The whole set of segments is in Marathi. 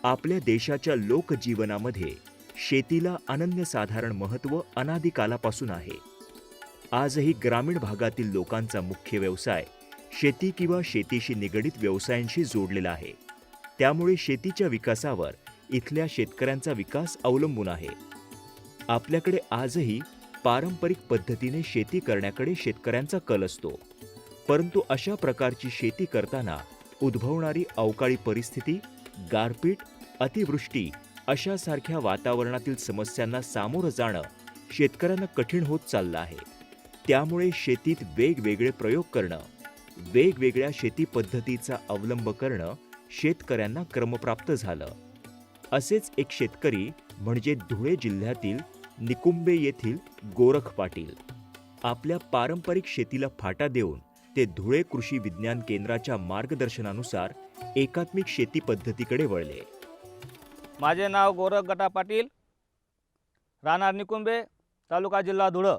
आपल्या देशाच्या लोकजीवनामध्ये शेतीला अनन्यसाधारण महत्त्व अनादी कालापासून आहे. आजही ग्रामीण भागातील लोकांचा मुख्य व्यवसाय शेती किंवा शेतीशी निगडित व्यवसायांशी जोडलेला आहे. त्यामुळे शेतीच्या विकासावर इथल्या शेतकऱ्यांचा विकास अवलंबून आहे. आपल्याकडे आजही पारंपरिक पद्धतीने शेती करण्याकडे शेतकऱ्यांचा कल असतो. परंतु अशा प्रकारची शेती करताना उद्भवणारी अवकाळी परिस्थिती, गारपीट, अतिवृष्टी अशासारख्या वातावरणातील समस्यांना सामोरं जाणं शेतकऱ्यांना कठीण होत चाललं आहे. त्यामुळे शेतीत वेगवेगळे प्रयोग करणं, वेगवेगळ्या शेती पद्धतीचा अवलंब करणं शेतकऱ्यांना क्रमप्राप्त झालं. असेच एक शेतकरी म्हणजे धुळे जिल्ह्यातील निकुंबे येथील गोरख पाटील. आपल्या पारंपरिक शेतीला फाटा देऊन ते धुळे कृषी विज्ञान केंद्राच्या मार्गदर्शनानुसार एकात्मिक शेती पद्धतीकडे वळले. माझे नाव गोरख गटा पाटील, राहणार निकुंबे, तालुका जिल्हा धुळे.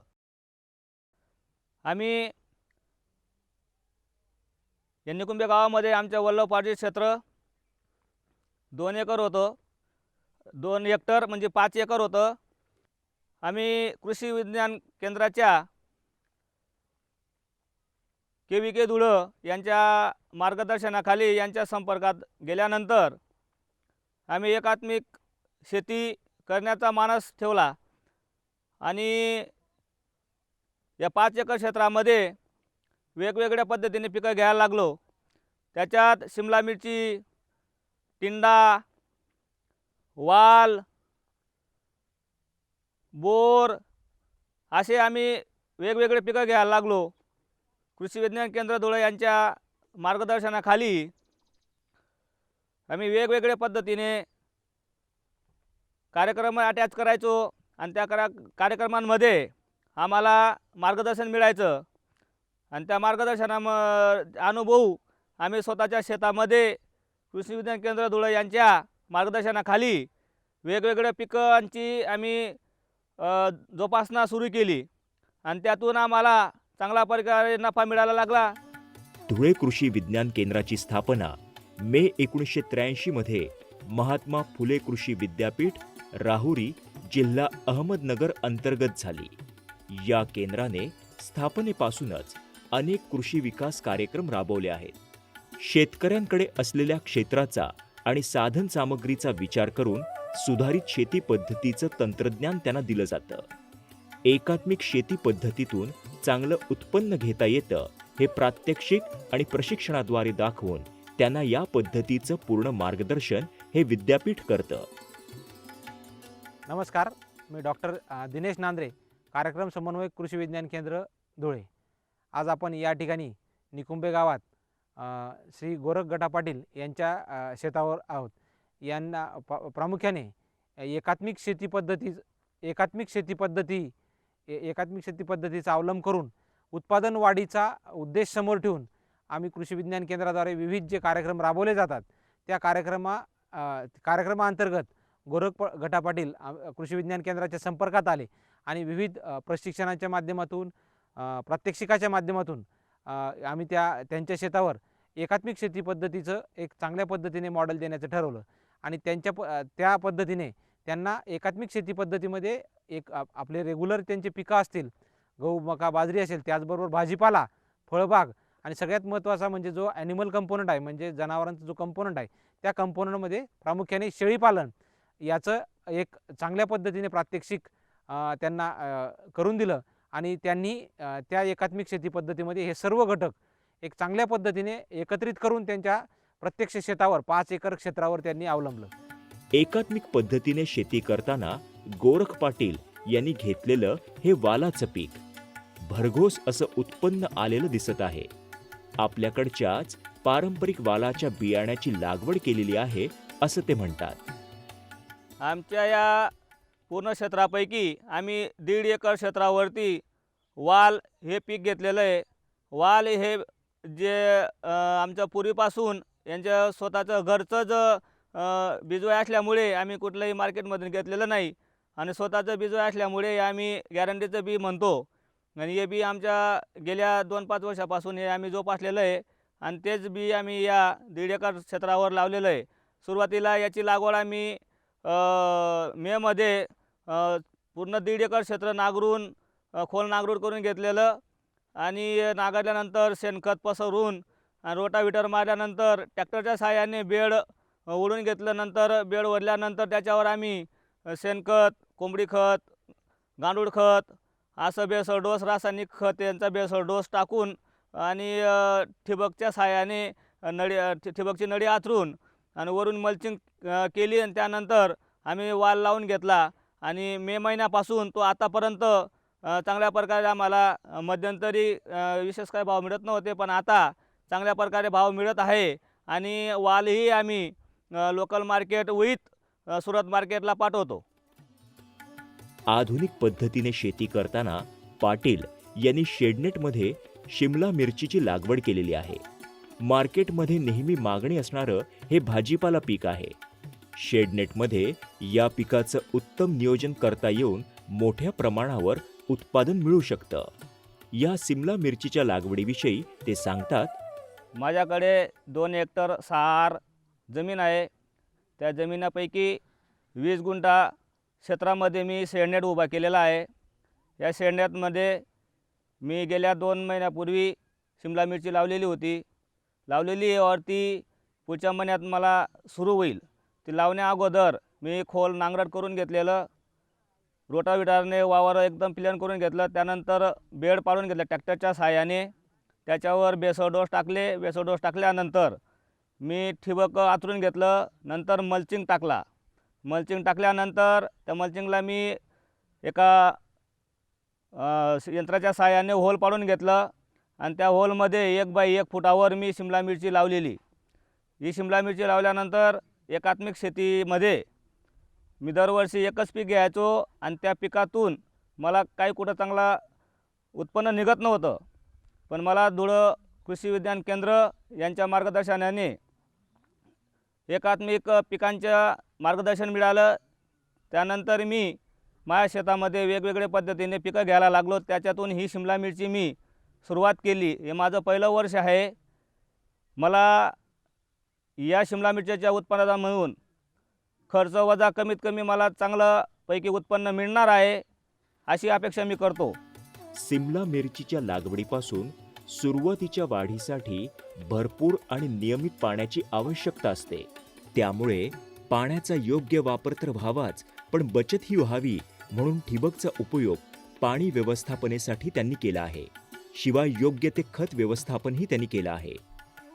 आम्ही या निकुंबे गावामध्ये आमच्या वल्लभपाटी क्षेत्र 2 एकर होतं. 2 हेक्टर म्हणजे 5 एकर होतं. आम्ही कृषी विज्ञान केंद्राच्या KVK धुळे यांच्या मार्गदर्शनाखाली यांच्या संपर्कात गेल्यानंतर आम्ही एकात्मिक शेती करण्याचा मानस ठेवला आणि या 5 एकर क्षेत्रामध्ये वेगवेगळ्या पद्धतीने पिकं घ्यायला लागलो. त्याच्यात शिमला मिरची, टिंडा, वाल, बोर असे आम्ही वेगवेगळे पिकं घ्यायला लागलो. कृषी विज्ञान केंद्र धुळे यांच्या मार्गदर्शनाखाली आम्ही वेगवेगळ्या पद्धतीने कार्यक्रम अटॅच करायचो आणि त्या कार्यक्रमांमध्ये आम्हाला मार्गदर्शन मिळायचं आणि त्या अनुभव आम्ही स्वतःच्या शेतामध्ये कृषी विज्ञान केंद्र धुळे यांच्या मार्गदर्शनाखाली वेगवेगळ्या पिकांची आम्ही जोपासना सुरू केली आणि त्यातून आम्हाला चांगला प्रकारे नफा मिळायला लागला. धुळे कृषी विज्ञान केंद्राची स्थापना मे 1983 मध्ये महात्मा फुले कृषी विद्यापीठ, राहुरी, जिल्हा अहमदनगर अंतर्गत झाली. या केंद्राने स्थापनेपासूनच अनेक कृषी विकास कार्यक्रम राबवले आहेत. शेतकऱ्यांकडे असलेल्या क्षेत्राचा आणि साधन सामग्रीचा विचार करून सुधारित शेती पद्धतीचं तंत्रज्ञान त्यांना दिलं जातं. एकात्मिक शेती पद्धतीतून चांगलं उत्पन्न घेता येतं हे प्रात्यक्षिक आणि प्रशिक्षणाद्वारे दाखवून त्यांना या पद्धतीचं पूर्ण मार्गदर्शन हे विद्यापीठ करतं. नमस्कार, मी डॉक्टर दिनेश नांद्रे, कार्यक्रम समन्वयक कृषी विज्ञान केंद्र धुळे. आज आपण या ठिकाणी निकुंबे गावात श्री गोरख गटा पाटील यांच्या शेतावर आहोत. यांना प्रामुख्याने एकात्मिक शेती पद्धतीचा अवलंब करून उत्पादन वाढीचा उद्देश समोर ठेवून आम्ही कृषी विज्ञान केंद्राद्वारे विविध जे कार्यक्रम राबवले जातात त्या कार्यक्रमाअंतर्गत गोरख गटा पाटील कृषी विज्ञान केंद्राच्या संपर्कात आले आणि विविध प्रशिक्षणाच्या माध्यमातून, प्रात्यक्षिकाच्या माध्यमातून आम्ही त्यांच्या शेतावर एकात्मिक शेती पद्धतीचं एक चांगल्या पद्धतीने मॉडेल देण्याचं ठरवलं आणि त्या पद्धतीने त्यांना एकात्मिक शेती पद्धतीमध्ये एक आपले रेग्युलर त्यांचे पिकं असतील, गहू, मका, बाजरी असेल, त्याचबरोबर भाजीपाला, फळबाग आणि सगळ्यात महत्त्वाचा म्हणजे जो ॲनिमल कंपोनंट आहे, म्हणजे जनावरांचा जो कंपोनंट आहे, त्या कंपोनंटमध्ये प्रामुख्याने शेळीपालन याचं एक चांगल्या पद्धतीने प्रात्यक्षिक त्यांना करून दिलं आणि त्यांनी त्या एकात्मिक शेती पद्धतीमध्ये हे सर्व घटक एक चांगल्या पद्धतीने एकत्रित करून त्यांच्या प्रत्यक्ष शेतावर 5 एकर क्षेत्रावर त्यांनी अवलंबलं. एकात्मिक पद्धतीने शेती करताना गोरख पाटील यांनी घेतलेलं हे वालाचं पीक भरघोस असं उत्पन्न आलेलं दिसत आहे. आपल्याकडच्याच पारंपरिक वालाच्या बियाण्याची लागवड केलेली आहे असं ते म्हणतात. आमच्या या पूर्ण क्षेत्रापैकी आम्ही 1.5 एकर क्षेत्रावरती वाल हे पीक घेतलेलं आहे. वाल हे जे आमच्या पूर्वीपासून यांच्या स्वतःचं घरचंच बिजवाय असल्यामुळे आम्ही कुठलंही मार्केटमधून घेतलेलं नाही आणि स्वतःचं बिजवाय असल्यामुळे आम्ही गॅरंटीचं बी म्हणतो आणि हे बी आमच्या गेल्या 2-5 वर्षापासून हे आम्ही जोपासलेलं आहे आणि तेच बी आम्ही या 1.5 एकर क्षेत्रावर लावलेलं आहे. सुरुवातीला याची लागवड आम्ही मेमध्ये पूर्ण 1.5 एकर क्षेत्र नांगरून खोल नांगरूड करून घेतलेलं आणि नांगरल्यानंतर शेणखत पसरून आणि रोटाव्हिटर मारल्यानंतर ट्रॅक्टरच्या साहाय्याने बेड ओढून घेतलं. नंतर बेड ओढल्यानंतर त्याच्यावर आम्ही शेणखत, कोंबडी खत, गांडूळ खत असं बेसळ डोस, रासायनिक खत यांचा बेसळ डोस टाकून आणि ठिबकच्या साहाय्याने ठिबकची नळी आथरून आणि वरून मल्चिंग केली आणि त्यानंतर आम्ही वाल लावून घेतला आणि मे महिन्यापासून तो आतापर्यंत चांगल्या प्रकारे आम्हाला मध्यंतरी विशेष काही भाव मिळत नव्हते, पण आता चांगल्या प्रकारे भाव मिळत आहे आणि वालही आम्ही लोकल मार्केट विथ सुरत मार्केटला पाठवतो. आधुनिक पद्धतीने शेती करताना पाटील यांनी शेडनेटमध्ये शिमला मिरचीची लागवड केलेली आहे. मार्केटमध्ये नेहमी मागणी असणारं हे भाजीपाला पीक आहे. शेडनेटमध्ये या पिकाचं उत्तम नियोजन करता येऊन मोठ्या प्रमाणावर उत्पादन मिळू शकतं. या सिमला मिरचीच्या लागवडीविषयी ते सांगतात. माझ्याकडे 2 हेक्टर 6 जमीन आहे. त्या जमिनीपैकी 20 गुंठा क्षेत्रामध्ये मी शेडनेट उभा केलेला आहे. या शेडनेटमध्ये मी गेल्या 2 महिन्यापूर्वी शिमला मिरची लावलेली होती. लावलेली वरती पुढच्या महिन्यात मला सुरू होईल. ती लावण्या अगोदर मी खोल नांगरट करून घेतलेलं, रोटाव्हिटरने वावर एकदम प्लेन करून घेतलं. त्यानंतर बेड पाडून घेतलं ट्रॅक्टरच्या साहाय्याने. त्याच्यावर बेसळ डोस टाकले. बेसळ डोस टाकल्यानंतर मी ठिबक आथरून घेतलं. नंतर मल्चिंग टाकला. मल्चिंग टाकल्यानंतर त्या मल्चिंगला मी एका यंत्राच्या साहाय्याने होल पाडून घेतलं आणि त्या होलमध्ये 1 बाय 1 फुटावर मी शिमला मिरची लावलेली. ही शिमला मिरची लावल्यानंतर एकात्मिक शेतीमध्ये मी दरवर्षी एकच पीक घ्यायचो आणि त्या पिकातून मला काही कुठं चांगला उत्पन्न निघत नव्हतं. पण मला धुळं कृषी विज्ञान केंद्र यांच्या मार्गदर्शनाने एकात्मिक पिकांच्या मार्गदर्शन मिळालं. त्यानंतर मी माझ्या शेतामध्ये वेगवेगळ्या पद्धतीने पिकं घ्यायला लागलो. त्याच्यातून ही शिमला मिरची मी सुरुवात केली. हे माझं पहिलं वर्ष आहे. मला या शिमला मिरचीच्या उत्पन्नाचा म्हणून खर्च वजा कमीत कमी मला चांगलं पैकी उत्पन्न मिळणार आहे अशी अपेक्षा मी करतो. सिमला मिरचीच्या लागवडीपासून सुरुवातीच्या वाढीसाठी भरपूर आणि नियमित पाण्याची आवश्यकता असते. त्यामुळे पाण्याचा योग्य वापर तर व्हावाच, पण बचतही व्हावी म्हणून ठिबकचा उपयोग पाणी व्यवस्थापनेसाठी त्यांनी केला आहे. शिवाय योग्य ते खत व्यवस्थापनही त्यांनी केलं आहे.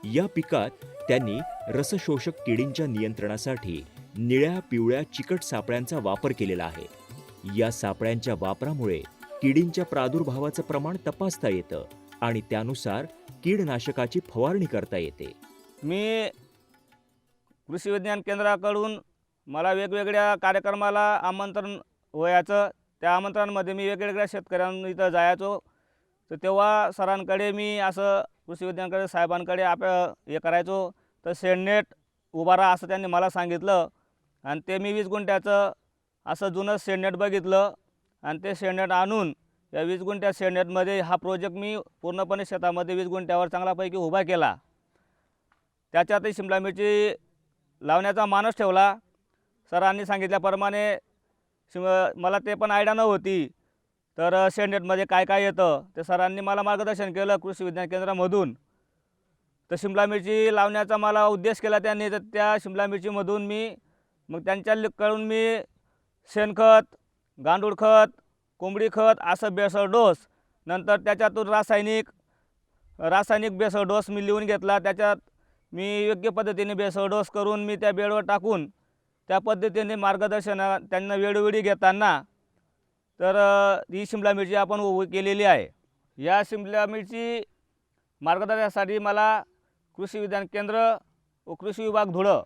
या पिकात त्यांनी रसशोषक किडींच्या नियंत्रणासाठी निळ्या पिवळ्या चिकट सापळ्यांचा वापर केलेला आहे. या सापळ्यांच्या वापरामुळे किडींच्या प्रादुर्भावाचं प्रमाण तपासता येतं आणि त्यानुसार कीडनाशकाची फवारणी करता येते. मी कृषी विज्ञान केंद्राकडून मला वेगवेगळ्या कार्यक्रमाला आमंत्रण व्हायचं. त्या आमंत्रणामध्ये मी वेगवेगळ्या शेतकऱ्यांना इथं जायचो. तर तेव्हा सरांकडे मी असं कृषी विज्ञानकडे साहेबांकडे हे करायचो. तर शेडनेट उभारा असं त्यांनी मला सांगितलं आणि ते मी 20 गुंठ्याचं असं जुनं शेडनेट बघितलं आणि ते शेडनेट आणून या 20 गुंठ्या शेडनेटमध्ये हा प्रोजेक्ट मी पूर्णपणे शेतामध्ये 20 गुंठ्यावर चांगल्यापैकी उभा केला. त्याच्यातही शिमला मिरची लावण्याचा मानस ठेवला. सरांनी सांगितल्याप्रमाणे मला ते पण आयडिया नव्हती. तर शेडनेटमध्ये काय काय येतं ते सरांनी मला मार्गदर्शन केलं कृषी विज्ञान केंद्रामधून. तर शिमला मिरची लावण्याचा मला उद्देश केला त्यांनी. तर त्या शिमला मिरचीमधून मी मग त्यांच्याकडून मी शेणखत, गांडूळ खत, कोंबडी खत असं बेसळ डोस, नंतर त्याच्यातून रासायनिक बेसळ डोस मी लिहून घेतला. त्याच्यात मी योग्य पद्धतीने बेसळ डोस करून मी त्या बेडवर टाकून त्या पद्धतीने मार्गदर्शन त्यांना वेळोवेळी घेताना तर ही शिमला मिरची आपण उभी केलेली आहे. या शिमला मिरची मार्गदर्शनासाठी मला कृषी विज्ञान केंद्र व कृषी विभाग धुळं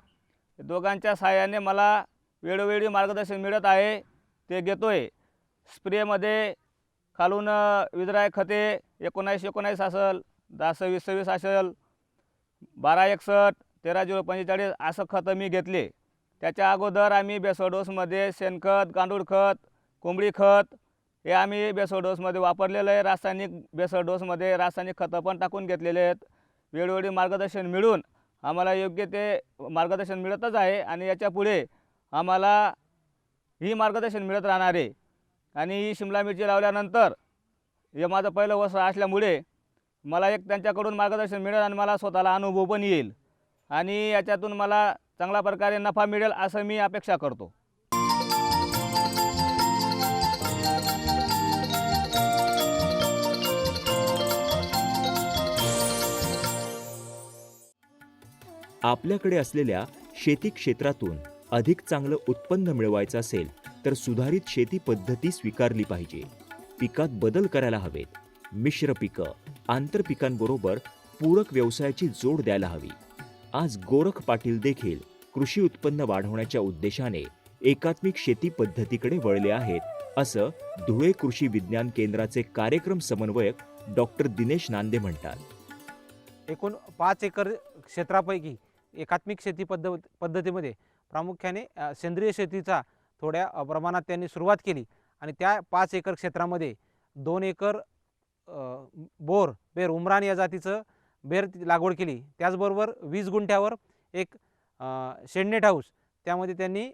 दोघांच्या सहाय्याने मला वेळोवेळी मार्गदर्शन मिळत आहे. ते घेतो आहे. स्प्रेमध्ये खालून विद्रायक खते 19-19 असेल, 10-26-26 असेल, 12-61, 13-0-45 असं खतं मी घेतले. त्याच्या अगोदर आम्ही बेसळ डोसमध्ये शेणखत, गांडूळ खत, कोंबडी खत हे आम्ही बेसळ डोसमध्ये वापरलेलं आहे. रासायनिक बेसळ डोसमध्ये रासायनिक खतं पण टाकून घेतलेले आहेत. वेळोवेळी मार्गदर्शन मिळून आम्हाला योग्य ते मार्गदर्शन मिळतच आहे आणि याच्यापुढे आम्हाला ही मार्गदर्शन मिळत राहणार आहे. आणि ही शिमला मिरची लावल्यानंतर हे माझं पहिलं वर्ष असल्यामुळे मला एक त्यांच्याकडून मार्गदर्शन मिळेल आणि मला स्वतःला अनुभव पण येईल आणि याच्यातून मला चांगल्या प्रकारे नफा मिळेल असं मी अपेक्षा करतो. आपल्याकडे असलेल्या शेती क्षेत्रातून अधिक चांगलं उत्पन्न मिळवायचं असेल तर सुधारित शेती पद्धती स्वीकारली पाहिजे. पिकात बदल करायला हवेत. मिश्र पिकं, आंतरपिकांबरोबर पूरक व्यवसायाची जोड द्यायला हवी. आज गोरख पाटील देखील कृषी उत्पन्न वाढवण्याच्या उद्देशाने एकात्मिक शेती पद्धतीकडे वळले आहेत, असं धुळे कृषी विज्ञान केंद्राचे कार्यक्रम समन्वयक डॉक्टर दिनेश नांदे म्हणतात. एकूण 5 एकर क्षेत्रापैकी एकात्मिक शेती पद्धतीमध्ये प्रामुख्याने सेंद्रिय शेतीचा थोड्या प्रमाणात त्यांनी सुरुवात केली आणि त्या 5 एकर क्षेत्रामध्ये 2 एकर बेर उमरान या जातीचं बेर लागवड केली. त्याचबरोबर 20 गुंठ्यावर एक शेडनेट हाऊस त्यामध्ये त्यांनी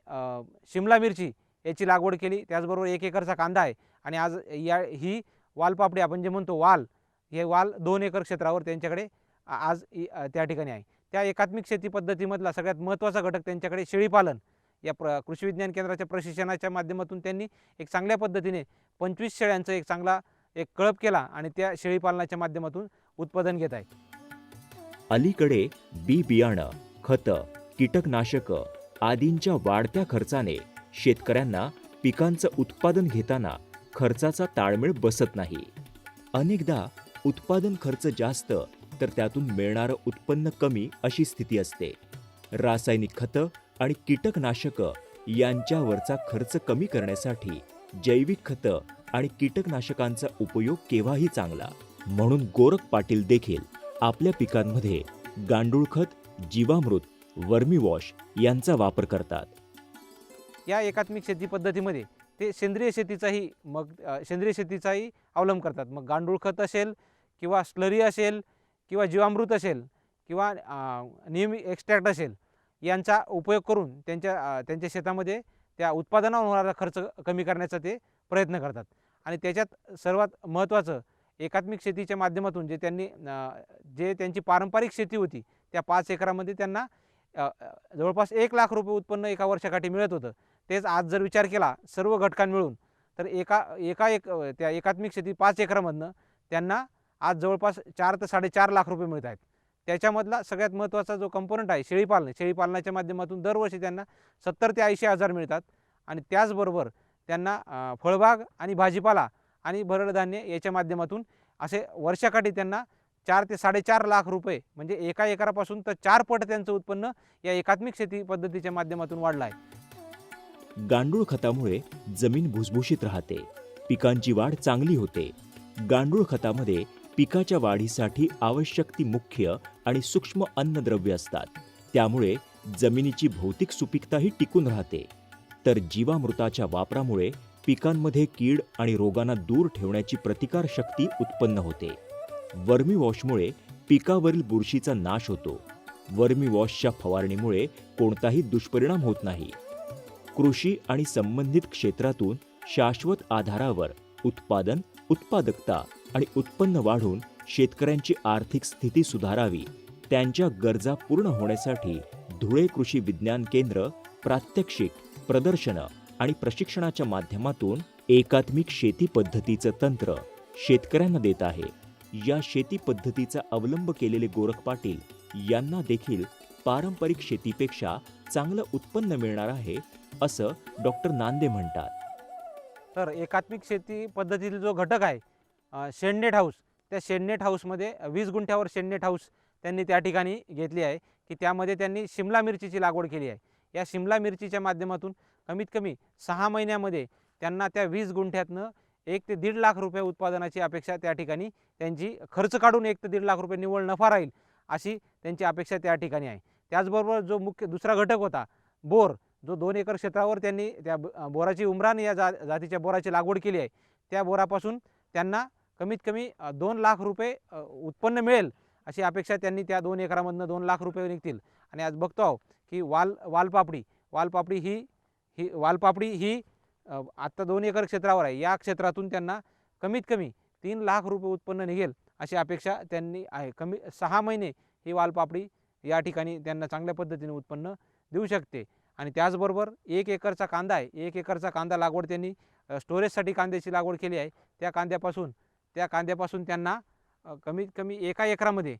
शिमला मिरची याची लागवड केली. त्याचबरोबर 1 एकरचा कांदा आहे आणि आज ही वालपापडी आपण जे म्हणतो हे वाल 2 एकर क्षेत्रावर त्यांच्याकडे आज त्या ठिकाणी आहे. त्या एकात्मिक शेती पद्धतीमधला सगळ्यात महत्त्वाचा घटक त्यांच्याकडे शेळीपालन या कृषी विज्ञान केंद्राच्या प्रशिक्षणाच्या माध्यमातून त्यांनी एक चांगल्या पद्धतीने 25 शेळ्यांचा एक चांगला कळप केला आणि त्या शेळीपालनाच्या माध्यमातून उत्पादन घेत आहे. अलीकडे बियाणं, खतं, कीटकनाशकं आदींच्या वाढत्या खर्चाने शेतकऱ्यांना पिकांचं उत्पादन घेताना खर्चाचा ताळमेळ बसत नाही. अनेकदा उत्पादन खर्च जास्त तर त्यातून मिळणारं उत्पन्न कमी अशी स्थिती असते. रासायनिक खतं आणि कीटकनाशकं यांच्यावरचा खर्च कमी करण्यासाठी जैविक खतं आणि कीटकनाशकांचा उपयोग केव्हाही चांगला. म्हणून गोरख पाटील देखील आपल्या पिकांमध्ये गांडूळ खत, जीवामृत, वर्मी वॉश यांचा वापर करतात. या एकात्मिक शेती पद्धतीमध्ये ते सेंद्रिय शेतीचाही अवलंब करतात. मग गांडूळ खत असेल किंवा स्लरी असेल किंवा जीवामृत असेल किंवा नियमित एक्स्ट्रॅक्ट असेल यांचा उपयोग करून त्यांच्या शेतामध्ये त्या उत्पादनावर होणारा खर्च कमी करण्याचा ते प्रयत्न करतात. आणि त्याच्यात सर्वात महत्त्वाचं एकात्मिक शेतीच्या माध्यमातून जे त्यांची पारंपरिक शेती होती त्या 5 एकरामध्ये त्यांना जवळपास 1 लाख रुपये उत्पन्न एका वर्षाकाठी मिळत होतं. तेच आज जर विचार केला सर्व घटकां मिळून तर त्या एकात्मिक शेती 5 एकरामधनं त्यांना आज जवळपास 4 ते 4.5 लाख रुपये मिळत आहेत. त्याच्यामधला सगळ्यात महत्त्वाचा जो कंपोनंट आहे शेळीपालनाच्या माध्यमातून दरवर्षी त्यांना 70 ते 80 हजार मिळतात. आणि त्याचबरोबर त्यांना फळबाग आणि भाजीपाला आणि भरड धान्य याच्या माध्यमातून असे वर्षाकाठी त्यांना 4 ते 4.5 लाख रुपये म्हणजे एका एकरापासून तर 4 पट त्यांचं उत्पन्न या एकात्मिक शेती पद्धतीच्या माध्यमातून वाढलं आहे. गांडूळ खतामुळे जमीन भुसभुशीत राहते, पिकांची वाढ चांगली होते. गांडूळ खतामध्ये पिकाच्या वाढीसाठी आवश्यक ती मुख्य आणि सूक्ष्म अन्नद्रव्ये असतात. त्यामुळे जमिनीची भौतिक सुपीकताही टिकून राहते. तर जीवामृताच्या वापरामुळे पिकांमध्ये कीड आणि रोगांना दूर ठेवण्याची प्रतिकारशक्ती उत्पन्न होते. वर्मी वॉशमुळे पिकावरील बुरशीचा नाश होतो. वर्मी वॉशच्या फवारणीमुळे कोणताही दुष्परिणाम होत नाही. कृषी आणि संबंधित क्षेत्रातून शाश्वत आधारावर उत्पादन, उत्पादकता आणि उत्पन्न वाढून शेतकऱ्यांची आर्थिक स्थिती सुधारावी, त्यांच्या गरजा पूर्ण होण्यासाठी धुळे कृषी विज्ञान केंद्र प्रात्यक्षिक, प्रदर्शनं आणि प्रशिक्षणाच्या माध्यमातून एकात्मिक शेती पद्धतीचं तंत्र शेतकऱ्यांना देत आहे. या शेती पद्धतीचा अवलंब केलेले गोरख पाटील यांना देखील पारंपरिक शेतीपेक्षा चांगलं उत्पन्न मिळणार आहे, असं डॉक्टर नांदे म्हणतात. तर एकात्मिक शेती पद्धतीतील जो घटक आहे शेडनेट हाऊस, त्या शेडनेट हाऊसमध्ये 20 गुंठ्यावर शेडनेट हाऊस त्यांनी त्या ठिकाणी घेतली आहे की त्यामध्ये त्यांनी शिमला मिरचीची लागवड केली आहे. या शिमला मिरचीच्या माध्यमातून कमीत कमी 6 महिन्यामध्ये त्यांना त्या 20 गुंठ्यातनं 1 ते 1.5 लाख रुपये उत्पादनाची अपेक्षा त्या ठिकाणी त्यांची खर्च काढून 1 ते 1.5 लाख रुपये निव्वळ नफा राहील अशी त्यांची अपेक्षा त्या ठिकाणी आहे. त्याचबरोबर जो मुख्य दुसरा घटक होता बोर, जो 2 एकर क्षेत्रावर त्यांनी त्या बोराची उमरान या जातीच्या बोराची लागवड केली आहे. त्या बोरापासून त्यांना कमीत कमी 2 लाख रुपये उत्पन्न मिळेल अशी अपेक्षा त्यांनी त्या 2 एकरामधनं 2 लाख रुपये निघतील. आणि आज बघतो आहोत की वालपापडी ही आत्ता 2 एकर क्षेत्रावर आहे. या क्षेत्रातून त्यांना कमीत कमी 3 लाख रुपये उत्पन्न निघेल अशी अपेक्षा त्यांनी आहे. 6 महिने ही वालपापडी या ठिकाणी त्यांना चांगल्या पद्धतीने उत्पन्न देऊ शकते. आणि त्याचबरोबर 1 एकरचा कांदा आहे. 1 एकरचा कांदा लागवड त्यांनी स्टोरेजसाठी कांद्याची लागवड केली आहे. त्या कांद्यापासून त्यांना कमीत कमी एका एकरामध्ये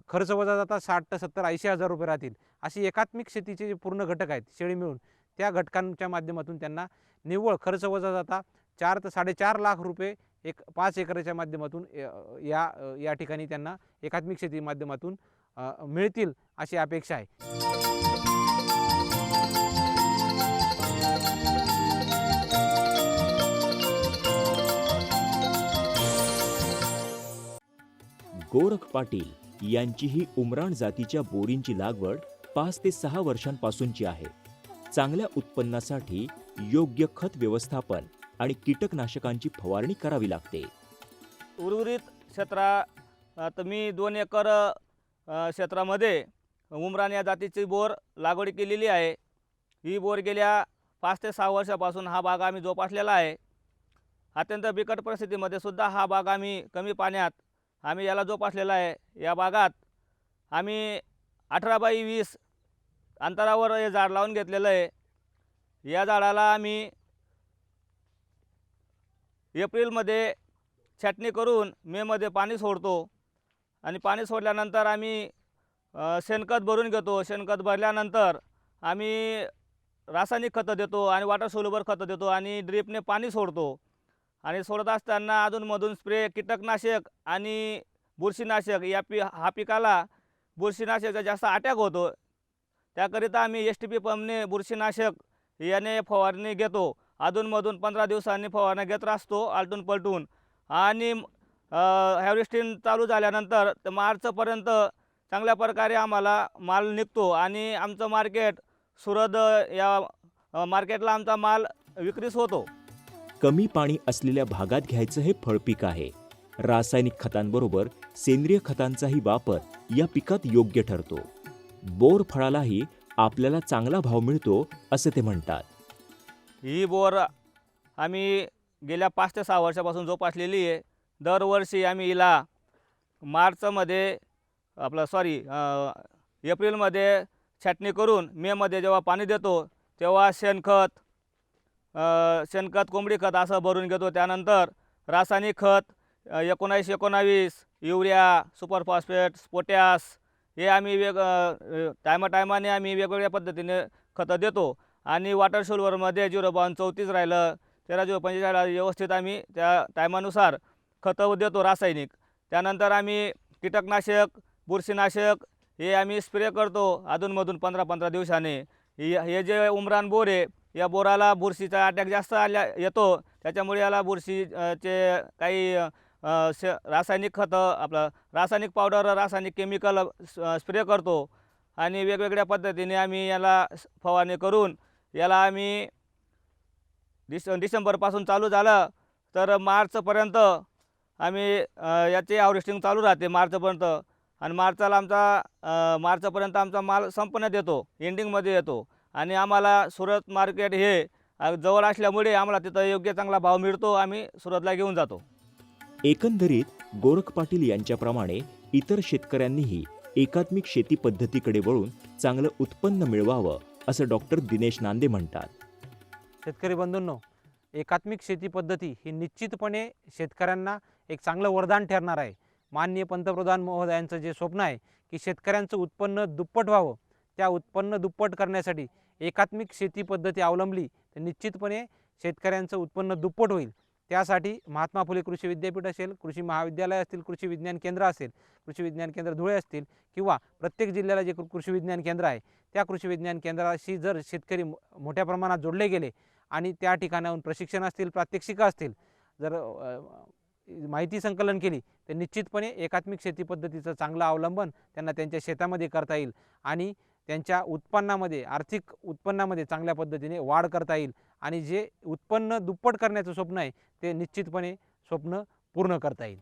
खर्च वजा जाता 60 ते 70 80 हजार रुपये राहतील. अशी एकात्मिक शेतीचे जे पूर्ण घटक आहेत शेळी मिळून त्या घटकांच्या माध्यमातून त्यांना निव्वळ खर्च वजा जाता 4 ते 4.5 लाख रुपये 5 एकराच्या माध्यमातून या ठिकाणी त्यांना एकात्मिक शेती माध्यमातून मिळतील अशी अपेक्षा आहे. गोरख पाटील यांची ही उमराण जातीच्या बोरींची लागवड 5 ते 6 वर्षांपासूनची आहे. चांगल्या उत्पन्नासाठी योग्य खत व्यवस्थापन आणि कीटकनाशकांची फवारणी करावी लागते. उर्वरित क्षेत्रात मी 2 एकर क्षेत्रामध्ये उमरान या जातीची बोर लागवड केलेली आहे. ही बोर गेल्या 5 ते 6 वर्षापासून हा बाग आम्ही जोपासलेला आहे. अत्यंत बिकट परिस्थितीमध्ये सुद्धा हा बाग आम्ही कमी पाण्यात आम्ही याला जोपासलेला आहे. या बागात आम्ही 18x20 अंतरावर हे झाड लावून घेतलेलं आहे. या झाडाला आम्ही एप्रिलमध्ये छाटणी करून मेमध्ये पाणी सोडतो आणि पाणी सोडल्यानंतर आम्ही शेणखत भरून घेतो. शेणखत भरल्यानंतर आम्ही रासायनिक खतं देतो आणि वॉटर सोल्युबल खतं देतो आणि ड्रिपने पाणी सोडतो. आणि सोडत असताना अधूनमधून स्प्रे कीटकनाशक आणि बुरशीनाशक हा पिकाला बुरशीनाशकाचा जास्त अटॅक होतो. त्याकरिता आम्ही STP पंपने बुरशीनाशक याने फवारणी घेतो. अधूनमधून 15 दिवसांनी फवारणी घेत असतो आलटून पलटून. आणि हार्वेस्टिंग चालू झाल्यानंतर तर मार्चपर्यंत चांगल्या प्रकारे आम्हाला माल निघतो आणि आमचं मार्केट सुरत या मार्केटला आमचा माल विक्रीस होतो. कमी पाणी असलेल्या भागात घ्यायचं हे फळपीक आहे. रासायनिक खतांबरोबर सेंद्रिय खतांचाही वापर या पिकात योग्य ठरतो. बोर फळालाही आपल्याला चांगला भाव मिळतो असं ते म्हणतात. ही बोर आम्ही गेल्या 5 ते 6 वर्षापासून जोपासलेली आहे. दरवर्षी आम्ही हिला एप्रिलमध्ये छाटणी करून मेमध्ये जेव्हा पाणी देतो तेव्हा शेणखत कोंबडी खत असं भरून घेतो. त्यानंतर रासायनिक खत 19-19 युरिया, सुपर फॉस्फेट, पोटॅश हे आम्ही टायमाने आम्ही वेगवेगळ्या पद्धतीने खतं देतो. आणि वॉटर सोल्युबलमध्ये 0.34 राहिलं 13-0.45 व्यवस्थित आम्ही त्या टायमानुसार खतं देतो रासायनिक. त्यानंतर आम्ही कीटकनाशक, बुरशीनाशक हे आम्ही स्प्रे करतो अधूनमधून 15-15 दिवसाने. हे जे उमरान बोर आहे या बोराला बुरशीचा अटॅक जास्त येतो. त्याच्यामुळे याला बुरशीचे काही रासायनिक खतं रासायनिक पावडर, रासायनिक केमिकल स्प्रे करतो. आणि वेगवेगळ्या पद्धतीने आम्ही याला फवारणी करून याला आम्ही डिसेंबरपासून चालू झालं तर मार्चपर्यंत आम्ही याचे हार्वेस्टिंग चालू राहते मार्चपर्यंत. आणि मार्चपर्यंत आमचा माल संपण्यात येतो, एंडिंगमध्ये येतो. आणि आम्हाला सुरत मार्केट हे जवळ असल्यामुळे आम्हाला तिथं योग्य चांगला भाव मिळतो. आम्ही सुरतला घेऊन जातो. एकंदरीत गोरख पाटील यांच्याप्रमाणे इतर शेतकऱ्यांनीही एकात्मिक शेती पद्धतीकडे वळून चांगलं उत्पन्न मिळवावं असं डॉक्टर दिनेश नांदे म्हणतात. शेतकरी बंधूंनो, एकात्मिक शेती पद्धती ही निश्चितपणे शेतकऱ्यांना एक चांगलं वरदान ठरणार आहे. माननीय पंतप्रधान महोदयांचं जे स्वप्न आहे की शेतकऱ्यांचं उत्पन्न दुप्पट व्हावं, त्या उत्पन्न दुप्पट करण्यासाठी एकात्मिक शेती पद्धती अवलंबली तर निश्चितपणे शेतकऱ्यांचं उत्पन्न दुप्पट होईल. त्यासाठी महात्मा फुले कृषी विद्यापीठ असेल, कृषी महाविद्यालय असतील, कृषी विज्ञान केंद्र असेल, कृषी विज्ञान केंद्र धुळे असतील किंवा प्रत्येक जिल्ह्याला जे कृषी विज्ञान केंद्र आहे त्या कृषी विज्ञान केंद्राशी जर शेतकरी मोठ्या प्रमाणात जोडले गेले आणि त्या ठिकाणाहून प्रशिक्षण असतील, प्रात्यक्षिकं असतील, जर माहिती संकलन केली तर निश्चितपणे एकात्मिक शेती पद्धतीचं चांगलं अवलंबन त्यांना त्यांच्या शेतामध्ये करता येईल आणि त्यांच्या उत्पन्नामध्ये, आर्थिक उत्पन्नामध्ये चांगल्या पद्धतीने वाढ करता येईल आणि जे उत्पन्न दुप्पट करण्याचं स्वप्न आहे ते निश्चितपणे स्वप्न पूर्ण करता येईल.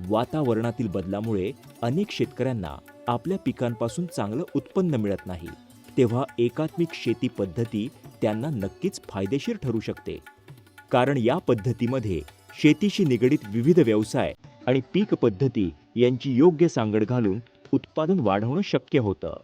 वातावरणातील बदलामुळे अनेक शेतकऱ्यांना आपल्या पिकांपासून चांगलं उत्पन्न मिळत नाही, तेव्हा एकात्मिक शेती पद्धती त्यांना नक्कीच फायदेशीर ठरू शकते. कारण या पद्धतीमध्ये शेतीशी निगडित विविध व्यवसाय आणि पीक पद्धती यांची योग्य सांगड घालून उत्पादन वाढवणं शक्य होतं.